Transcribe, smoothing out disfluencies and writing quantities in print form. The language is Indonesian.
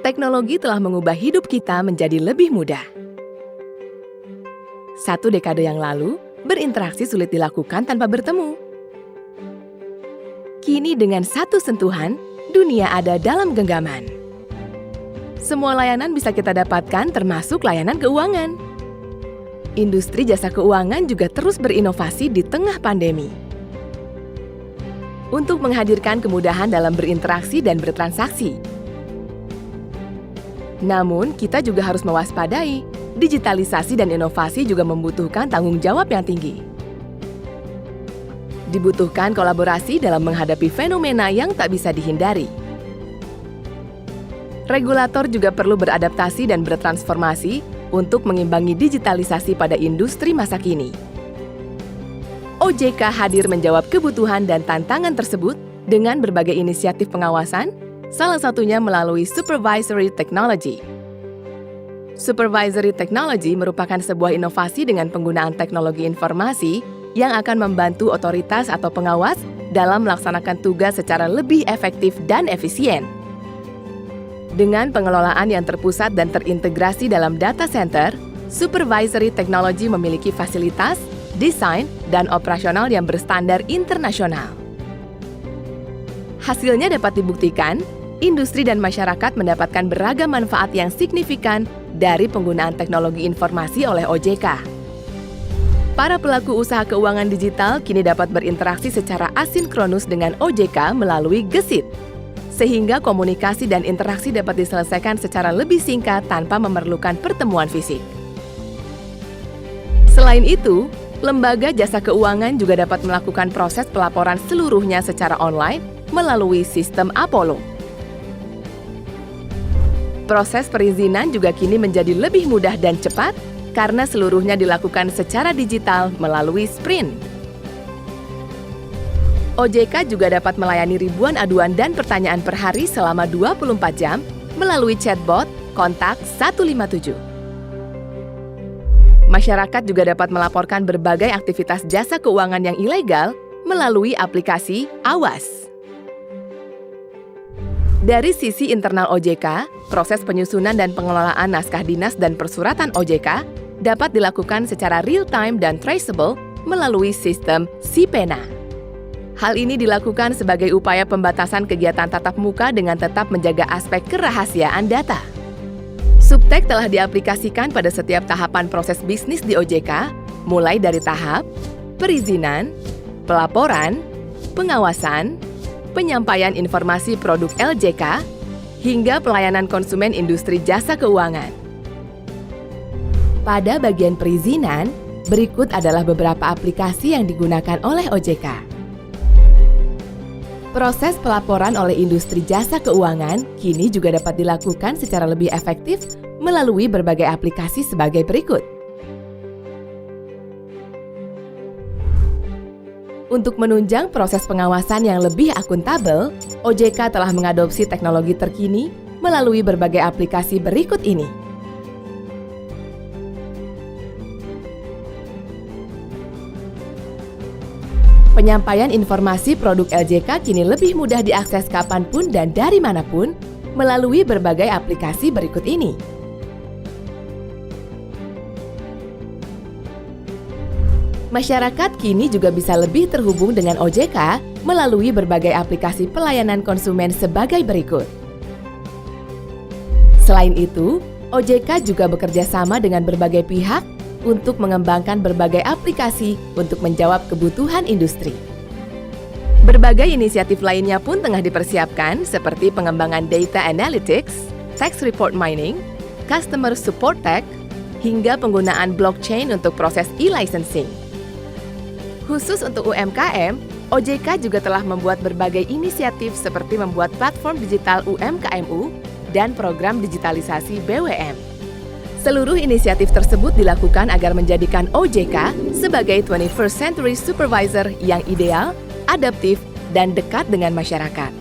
Teknologi telah mengubah hidup kita menjadi lebih mudah. 1 dekade yang lalu, berinteraksi sulit dilakukan tanpa bertemu. Kini dengan 1 sentuhan, dunia ada dalam genggaman. Semua layanan bisa kita dapatkan termasuk layanan keuangan. Industri jasa keuangan juga terus berinovasi di tengah pandemi. Untuk menghadirkan kemudahan dalam berinteraksi dan bertransaksi. Namun, kita juga harus mewaspadai, digitalisasi dan inovasi juga membutuhkan tanggung jawab yang tinggi. Dibutuhkan kolaborasi dalam menghadapi fenomena yang tak bisa dihindari. Regulator juga perlu beradaptasi dan bertransformasi untuk mengimbangi digitalisasi pada industri masa kini. OJK hadir menjawab kebutuhan dan tantangan tersebut dengan berbagai inisiatif pengawasan, salah satunya melalui Supervisory Technology. Supervisory Technology merupakan sebuah inovasi dengan penggunaan teknologi informasi yang akan membantu otoritas atau pengawas dalam melaksanakan tugas secara lebih efektif dan efisien. Dengan pengelolaan yang terpusat dan terintegrasi dalam data center, Supervisory Technology memiliki fasilitas, desain, dan operasional yang berstandar internasional. Hasilnya dapat dibuktikan, industri dan masyarakat mendapatkan beragam manfaat yang signifikan dari penggunaan teknologi informasi oleh OJK. Para pelaku usaha keuangan digital kini dapat berinteraksi secara asinkronus dengan OJK melalui Gesit, sehingga komunikasi dan interaksi dapat diselesaikan secara lebih singkat tanpa memerlukan pertemuan fisik. Selain itu, lembaga jasa keuangan juga dapat melakukan proses pelaporan seluruhnya secara online melalui sistem Apollo. Proses perizinan juga kini menjadi lebih mudah dan cepat karena seluruhnya dilakukan secara digital melalui Sprint. OJK juga dapat melayani ribuan aduan dan pertanyaan per hari selama 24 jam melalui chatbot kontak 157. Masyarakat juga dapat melaporkan berbagai aktivitas jasa keuangan yang ilegal melalui aplikasi Awas. Dari sisi internal OJK, proses penyusunan dan pengelolaan naskah dinas dan persuratan OJK dapat dilakukan secara real-time dan traceable melalui sistem Sipena. Hal ini dilakukan sebagai upaya pembatasan kegiatan tatap muka dengan tetap menjaga aspek kerahasiaan data. Subtek telah diaplikasikan pada setiap tahapan proses bisnis di OJK, mulai dari tahap perizinan, pelaporan, pengawasan, penyampaian informasi produk LJK, hingga pelayanan konsumen industri jasa keuangan. Pada bagian perizinan, berikut adalah beberapa aplikasi yang digunakan oleh OJK. Proses pelaporan oleh industri jasa keuangan kini juga dapat dilakukan secara lebih efektif melalui berbagai aplikasi sebagai berikut. Untuk menunjang proses pengawasan yang lebih akuntabel, OJK telah mengadopsi teknologi terkini melalui berbagai aplikasi berikut ini. Penyampaian informasi produk LJK kini lebih mudah diakses kapanpun dan dari manapun melalui berbagai aplikasi berikut ini. Masyarakat kini juga bisa lebih terhubung dengan OJK melalui berbagai aplikasi pelayanan konsumen sebagai berikut. Selain itu, OJK juga bekerja sama dengan berbagai pihak untuk mengembangkan berbagai aplikasi untuk menjawab kebutuhan industri. Berbagai inisiatif lainnya pun tengah dipersiapkan seperti pengembangan data analytics, tax report mining, customer support tech, hingga penggunaan blockchain untuk proses e-licensing. Khusus untuk UMKM, OJK juga telah membuat berbagai inisiatif seperti membuat platform digital UMKMU dan program digitalisasi BWM. Seluruh inisiatif tersebut dilakukan agar menjadikan OJK sebagai 21st Century Supervisor yang ideal, adaptif, dan dekat dengan masyarakat.